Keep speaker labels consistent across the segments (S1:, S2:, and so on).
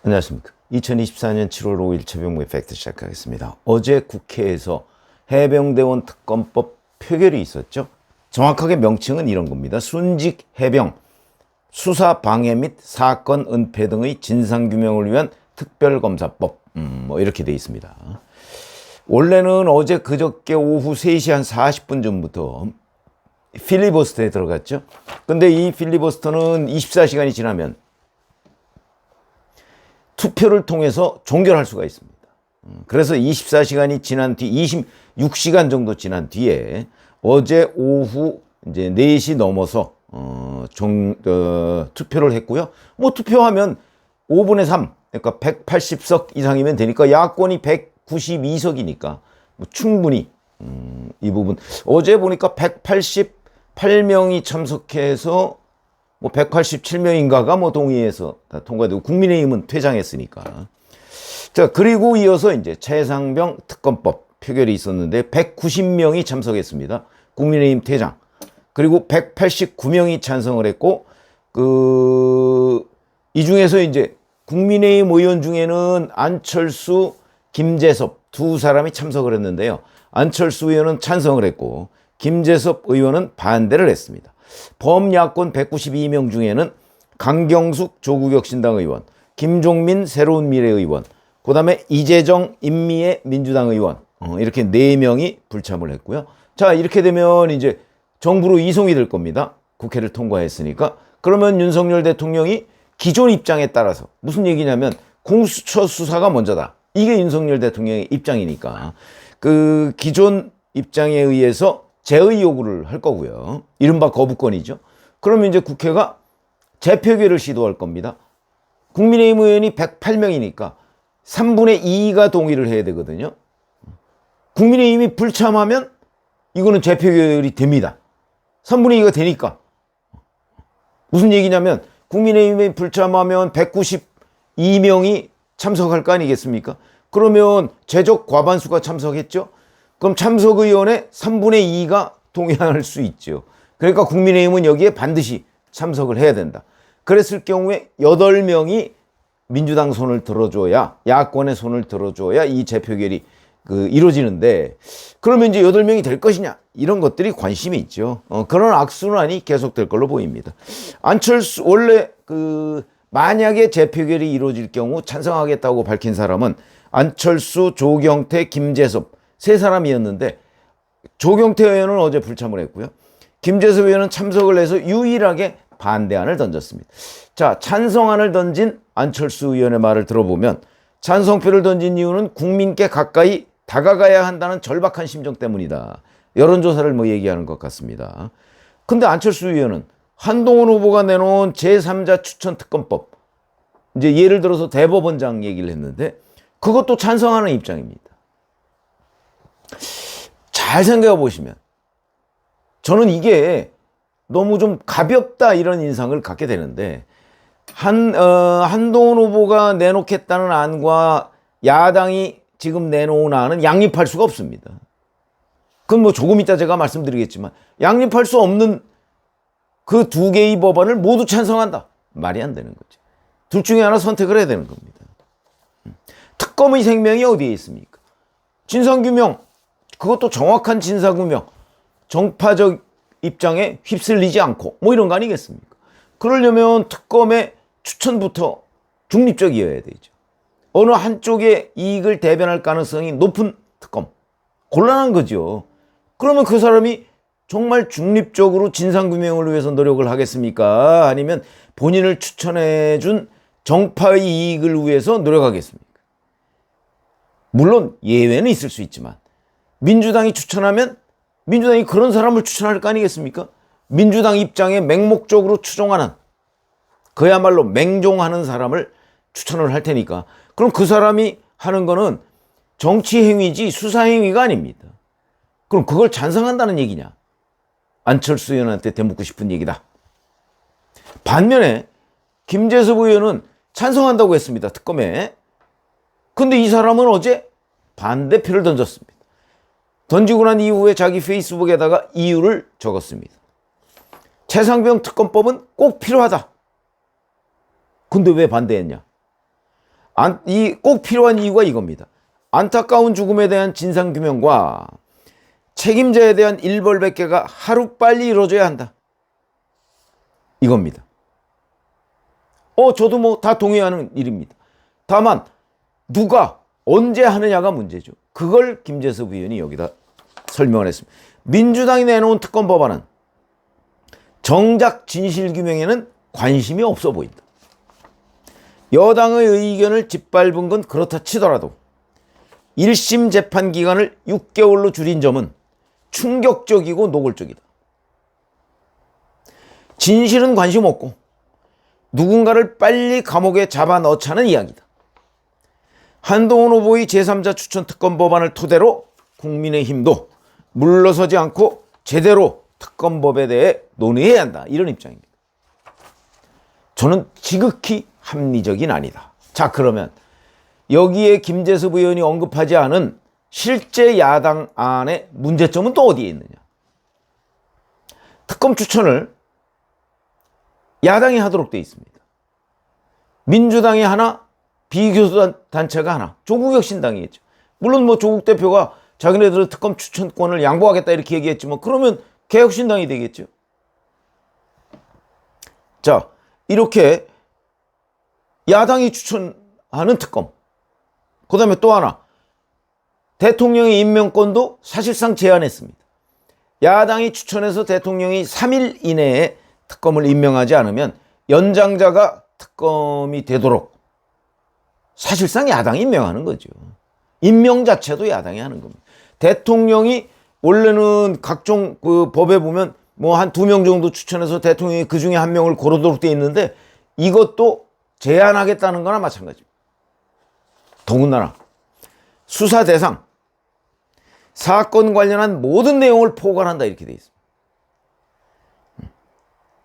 S1: 안녕하십니까. 2024년 7월 5일 최병무의 팩트 시작하겠습니다. 어제 국회에서 해병대원 특검법 표결이 있었죠. 정확하게 명칭은 이런 겁니다. 순직 해병 수사 방해 및 사건 은폐 등의 진상규명을 위한 특별검사법, 뭐 이렇게 돼 있습니다. 원래는 어제 그저께 오후 3시 한 40분 전부터 필리버스터에 들어갔죠. 근데 이 필리버스터는 24시간이 지나면 투표를 통해서 종결할 수가 있습니다. 그래서 24시간이 지난 뒤 26시간 정도 지난 뒤에 어제 오후 이제 4시 넘어서 투표를 했고요. 뭐 투표하면 5분의 3, 그러니까 180석 이상이면 되니까 야권이 192석이니까 뭐 충분히 이 부분 어제 보니까 188명이 참석해서 뭐 187명인가가 뭐 동의해서 다 통과되고 국민의힘은 퇴장했으니까. 자, 그리고 이어서 이제 최상병 특검법 표결이 있었는데 190명이 참석했습니다. 국민의힘 퇴장. 그리고 189명이 찬성을 했고 이 중에서 이제 국민의힘 의원 중에는 안철수, 김재섭 두 사람이 참석을 했는데요. 안철수 의원은 찬성을 했고 김재섭 의원은 반대를 했습니다. 범야권 192명 중에는 강경숙 조국혁신당 의원, 김종민 새로운미래 의원, 그 다음에 이재정 인미애 민주당 의원, 이렇게 4명이 불참을 했고요. 자, 이렇게 되면 이제 정부로 이송이 될 겁니다. 국회를 통과했으니까. 그러면 윤석열 대통령이 기존 입장에 따라서 무슨 얘기냐면 공수처 수사가 먼저다. 이게 윤석열 대통령의 입장이니까 그 기존 입장에 의해서 재의 요구를 할 거고요. 이른바 거부권이죠. 그러면 이제 국회가 재표결을 시도할 겁니다. 국민의힘 의원이 108명이니까 3분의 2가 동의를 해야 되거든요. 국민의힘이 불참하면 이거는 재표결이 됩니다. 3분의 2가 되니까. 무슨 얘기냐면 국민의힘이 불참하면 192명이 참석할 거 아니겠습니까? 그러면 제적 과반수가 참석했죠. 그럼 참석의원의 3분의 2가 동의할 수 있죠. 그러니까 국민의힘은 여기에 반드시 참석을 해야 된다. 그랬을 경우에 8명이 민주당 손을 들어줘야, 야권의 손을 들어줘야 이 재표결이 이루어지는데, 그러면 이제 8명이 될 것이냐, 이런 것들이 관심이 있죠. 그런 악순환이 계속될 걸로 보입니다. 안철수, 원래 만약에 재표결이 이루어질 경우 찬성하겠다고 밝힌 사람은 안철수, 조경태, 김재섭 3사람이었는데 조경태 의원은 어제 불참을 했고요. 김재섭 의원은 참석을 해서 유일하게 반대안을 던졌습니다. 자, 찬성안을 던진 안철수 의원의 말을 들어보면 찬성표를 던진 이유는 국민께 가까이 다가가야 한다는 절박한 심정 때문이다. 여론조사를 뭐 얘기하는 것 같습니다. 근데 안철수 의원은 한동훈 후보가 내놓은 제3자 추천 특검법, 이제 예를 들어서 대법원장 얘기를 했는데 그것도 찬성하는 입장입니다. 잘 생각해 보시면 저는 이게 너무 좀 가볍다 이런 인상을 갖게 되는데 한동훈 후보가 내놓겠다는 안과 야당이 지금 내놓은 안은 양립할 수가 없습니다. 그건 뭐 조금 이따 제가 말씀드리겠지만 양립할 수 없는 그 2개의 법안을 모두 찬성한다. 말이 안 되는 거죠. 둘 중에 하나 선택을 해야 되는 겁니다. 특검의 생명이 어디에 있습니까? 진상규명, 그것도 정확한 진상규명, 정파적 입장에 휩쓸리지 않고 뭐 이런 거 아니겠습니까? 그러려면 특검의 추천부터 중립적이어야 되죠. 어느 한쪽의 이익을 대변할 가능성이 높은 특검, 곤란한 거죠. 그러면 그 사람이 정말 중립적으로 진상규명을 위해서 노력을 하겠습니까? 아니면 본인을 추천해준 정파의 이익을 위해서 노력하겠습니까? 물론 예외는 있을 수 있지만 민주당이 추천하면 민주당이 그런 사람을 추천할 거 아니겠습니까? 민주당 입장에 맹목적으로 추종하는, 그야말로 맹종하는 사람을 추천을 할 테니까 그럼 그 사람이 하는 거는 정치 행위지 수사 행위가 아닙니다. 그럼 그걸 찬성한다는 얘기냐? 안철수 의원한테 되묻고 싶은 얘기다. 반면에 김재섭 의원은 찬성한다고 했습니다. 특검에. 근데 이 사람은 어제 반대표를 던졌습니다. 던지고 난 이후에 자기 페이스북에다가 이유를 적었습니다. 최상병 특검법은 꼭 필요하다. 근데 왜 반대했냐? 이 꼭 필요한 이유가 이겁니다. 안타까운 죽음에 대한 진상규명과 책임자에 대한 일벌백계가 하루빨리 이루어져야 한다. 이겁니다. 저도 뭐 다 동의하는 일입니다. 다만 누가 언제 하느냐가 문제죠. 그걸 김재섭 의원이 여기다 설명을 했습니다. 민주당이 내놓은 특검 법안은 정작 진실규명에는 관심이 없어 보인다. 여당의 의견을 짓밟은 건 그렇다 치더라도 1심 재판 기간을 6개월로 줄인 점은 충격적이고 노골적이다. 진실은 관심 없고 누군가를 빨리 감옥에 잡아넣자는 이야기다. 한동훈 후보의 제3자 추천 특검 법안을 토대로 국민의힘도 물러서지 않고 제대로 특검법에 대해 논의해야 한다. 이런 입장입니다. 저는 지극히 합리적인 아니다. 자, 그러면 여기에 김재섭 의원이 언급하지 않은 실제 야당 안의 문제점은 또 어디에 있느냐? 특검 추천을 야당이 하도록 되어 있습니다. 민주당이 하나, 비교섭 단체가 하나, 조국혁신당이겠죠. 물론 뭐 조국 대표가 자기네들은 특검 추천권을 양보하겠다 이렇게 얘기했지만 그러면 개혁신당이 되겠죠. 자, 이렇게 야당이 추천하는 특검, 그 다음에 또 하나, 대통령의 임명권도 사실상 제한했습니다. 야당이 추천해서 대통령이 3일 이내에 특검을 임명하지 않으면 연장자가 특검이 되도록 사실상 야당이 임명하는 거죠. 임명 자체도 야당이 하는 겁니다. 대통령이 원래는 각종 그 법에 보면 뭐 한 2명 정도 추천해서 대통령이 그 중에 한 명을 고르도록 되어 있는데 이것도 제한하겠다는 거나 마찬가지입니다. 더군다나 수사 대상, 사건 관련한 모든 내용을 포괄한다 이렇게 되어 있습니다.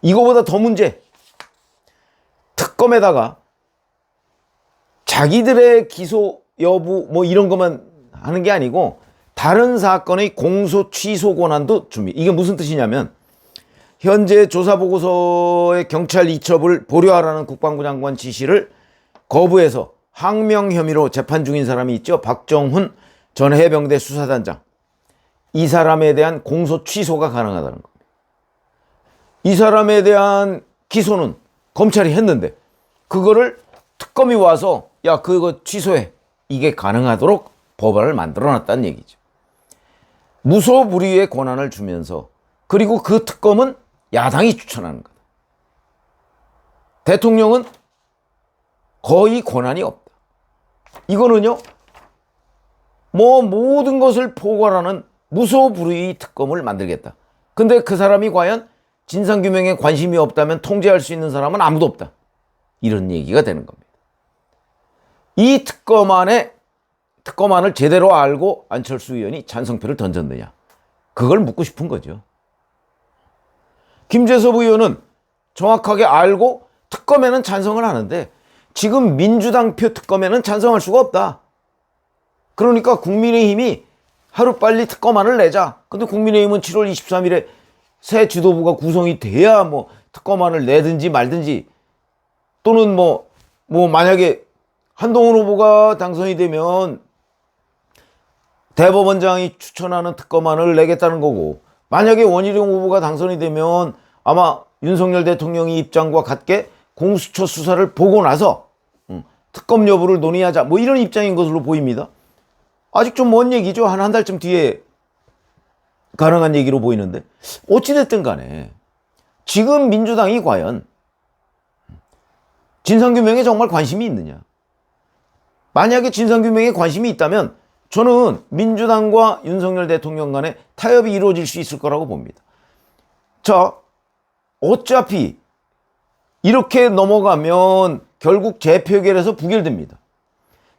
S1: 이거보다 더 문제, 특검에다가 자기들의 기소 여부 뭐 이런 것만 하는 게 아니고 다른 사건의 공소 취소 권한도 줍니다. 이게 무슨 뜻이냐면 현재 조사보고서의 경찰 이첩을 보류하라는 국방부 장관 지시를 거부해서 항명 혐의로 재판 중인 사람이 있죠. 박정훈 전 해병대 수사단장. 이 사람에 대한 공소 취소가 가능하다는 겁니다. 이 사람에 대한 기소는 검찰이 했는데 그거를 특검이 와서 야 그거 취소해. 이게 가능하도록 법안을 만들어놨다는 얘기죠. 무소불위의 권한을 주면서 그리고 그 특검은 야당이 추천하는 거다. 대통령은 거의 권한이 없다. 이거는요, 뭐 모든 것을 포괄하는 무소불위 특검을 만들겠다. 근데 그 사람이 과연 진상규명에 관심이 없다면 통제할 수 있는 사람은 아무도 없다. 이런 얘기가 되는 겁니다. 이 특검안을 제대로 알고 안철수 의원이 찬성표를 던졌느냐. 그걸 묻고 싶은 거죠. 김재섭 의원은 정확하게 알고 특검에는 찬성을 하는데 지금 민주당 표 특검에는 찬성할 수가 없다. 그러니까 국민의힘이 하루빨리 특검안을 내자. 근데 국민의힘은 7월 23일에 새 지도부가 구성이 돼야 뭐 특검안을 내든지 말든지 또는 뭐 만약에 한동훈 후보가 당선이 되면 대법원장이 추천하는 특검안을 내겠다는 거고 만약에 원희룡 후보가 당선이 되면 아마 윤석열 대통령의 입장과 같게 공수처 수사를 보고 나서 특검 여부를 논의하자 뭐 이런 입장인 것으로 보입니다. 아직 좀 먼 얘기죠. 한 달쯤 뒤에 가능한 얘기로 보이는데 어찌됐든 간에 지금 민주당이 과연 진상규명에 정말 관심이 있느냐. 만약에 진상규명에 관심이 있다면 저는 민주당과 윤석열 대통령 간에 타협이 이루어질 수 있을 거라고 봅니다. 자, 어차피 이렇게 넘어가면 결국 재표결에서 부결됩니다.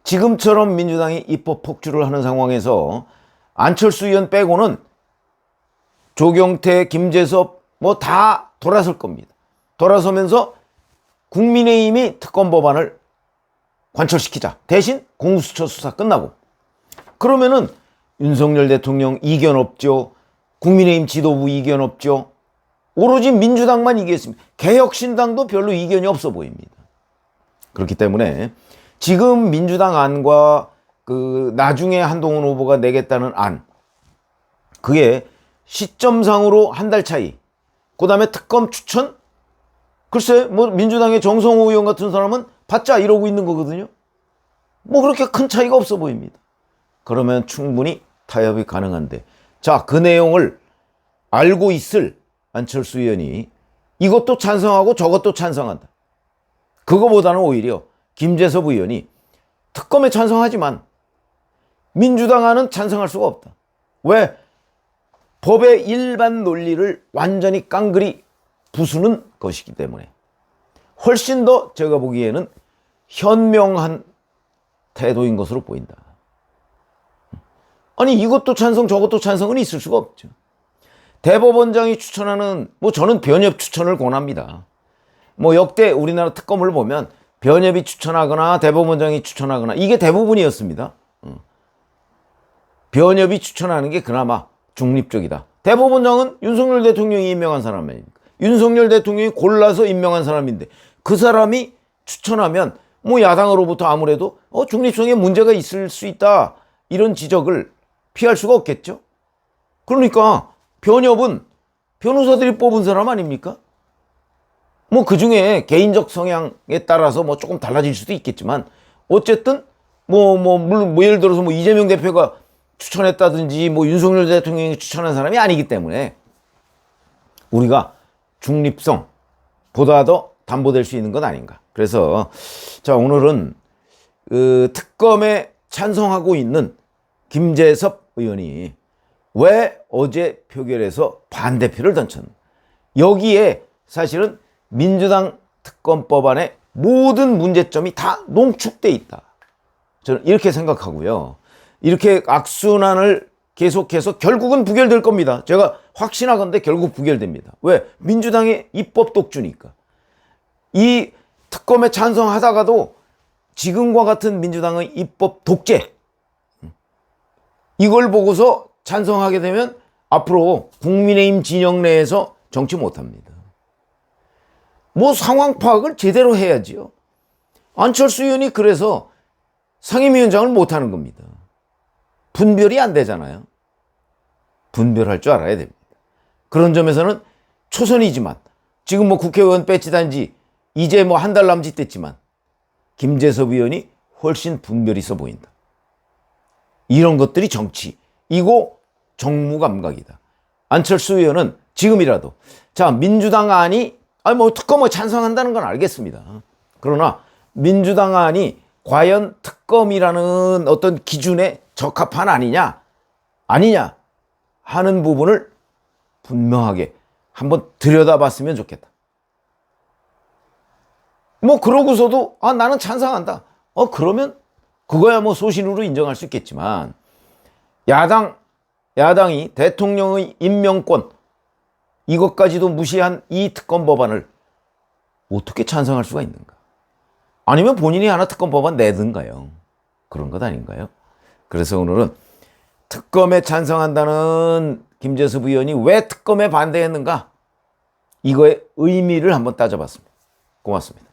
S1: 지금처럼 민주당이 입법 폭주를 하는 상황에서 안철수 의원 빼고는 조경태, 김재섭 뭐 다 돌아설 겁니다. 돌아서면서 국민의힘이 특검 법안을 관철시키자. 대신 공수처 수사 끝나고. 그러면은 윤석열 대통령 이견 없죠. 국민의힘 지도부 이견 없죠. 오로지 민주당만 이기겠습니다. 개혁신당도 별로 이견이 없어 보입니다. 그렇기 때문에 지금 민주당 안과 그 나중에 한동훈 후보가 내겠다는 안, 그게 시점상으로 한 달 차이, 그 다음에 특검 추천? 글쎄, 뭐 민주당의 정성호 의원 같은 사람은 받자 이러고 있는 거거든요. 뭐 그렇게 큰 차이가 없어 보입니다. 그러면 충분히 타협이 가능한데, 자, 그 내용을 알고 있을 안철수 의원이 이것도 찬성하고 저것도 찬성한다. 그거보다는 오히려 김재섭 의원이 특검에 찬성하지만 민주당안은 찬성할 수가 없다. 왜? 법의 일반 논리를 완전히 깡그리 부수는 것이기 때문에 훨씬 더 제가 보기에는 현명한 태도인 것으로 보인다. 아니, 이것도 찬성 저것도 찬성은 있을 수가 없죠. 대법원장이 추천하는, 뭐 저는 변협 추천을 권합니다. 뭐 역대 우리나라 특검을 보면 변협이 추천하거나 대법원장이 추천하거나 이게 대부분이었습니다. 변협이 추천하는 게 그나마 중립적이다. 대법원장은 윤석열 대통령이 임명한 사람 아닙니까? 윤석열 대통령이 골라서 임명한 사람인데 그 사람이 추천하면 뭐 야당으로부터 아무래도 중립성에 문제가 있을 수 있다, 이런 지적을 피할 수가 없겠죠. 그러니까 변협은 변호사들이 뽑은 사람 아닙니까? 뭐 그중에 개인적 성향에 따라서 뭐 조금 달라질 수도 있겠지만 어쨌든 물론 예를 들어서 뭐 이재명 대표가 추천했다든지 뭐 윤석열 대통령이 추천한 사람이 아니기 때문에 우리가 중립성보다 더 담보될 수 있는 건 아닌가. 그래서 자, 오늘은 특검에 찬성하고 있는 김재섭 의원이 왜 어제 표결에서 반대표를 던졌나. 여기에 사실은 민주당 특검법안의 모든 문제점이 다 농축돼 있다. 저는 이렇게 생각하고요. 이렇게 악순환을 계속해서 결국은 부결될 겁니다. 제가 확신하건대 결국 부결됩니다. 왜? 민주당의 입법 독주니까. 이 특검에 찬성하다가도 지금과 같은 민주당의 입법 독재, 이걸 보고서 찬성하게 되면 앞으로 국민의힘 진영 내에서 정치 못합니다. 뭐 상황 파악을 제대로 해야지요. 안철수 의원이 그래서 상임위원장을 못하는 겁니다. 분별이 안 되잖아요. 분별할 줄 알아야 됩니다. 그런 점에서는 초선이지만 지금 뭐 국회의원 배치단 지 이제 뭐 한 달 남짓 됐지만 김재섭 의원이 훨씬 분별이 있어 보인다. 이런 것들이 정치이고 정무감각이다. 안철수 의원은 지금이라도 자, 민주당 안이 뭐 특검을 찬성한다는 건 알겠습니다. 그러나 민주당 안이 과연 특검이라는 어떤 기준에 적합한 아니냐 하는 부분을 분명하게 한번 들여다봤으면 좋겠다. 뭐 그러고서도 나는 찬성한다. 그러면 그거야 뭐 소신으로 인정할 수 있겠지만 야당이 대통령의 임명권 이것까지도 무시한 이 특검 법안을 어떻게 찬성할 수가 있는가? 아니면 본인이 하나 특검 법안 내든가요? 그런 것 아닌가요? 그래서 오늘은 특검에 찬성한다는 김재섭 의원이 왜 특검에 반대했는가? 이거의 의미를 한번 따져봤습니다. 고맙습니다.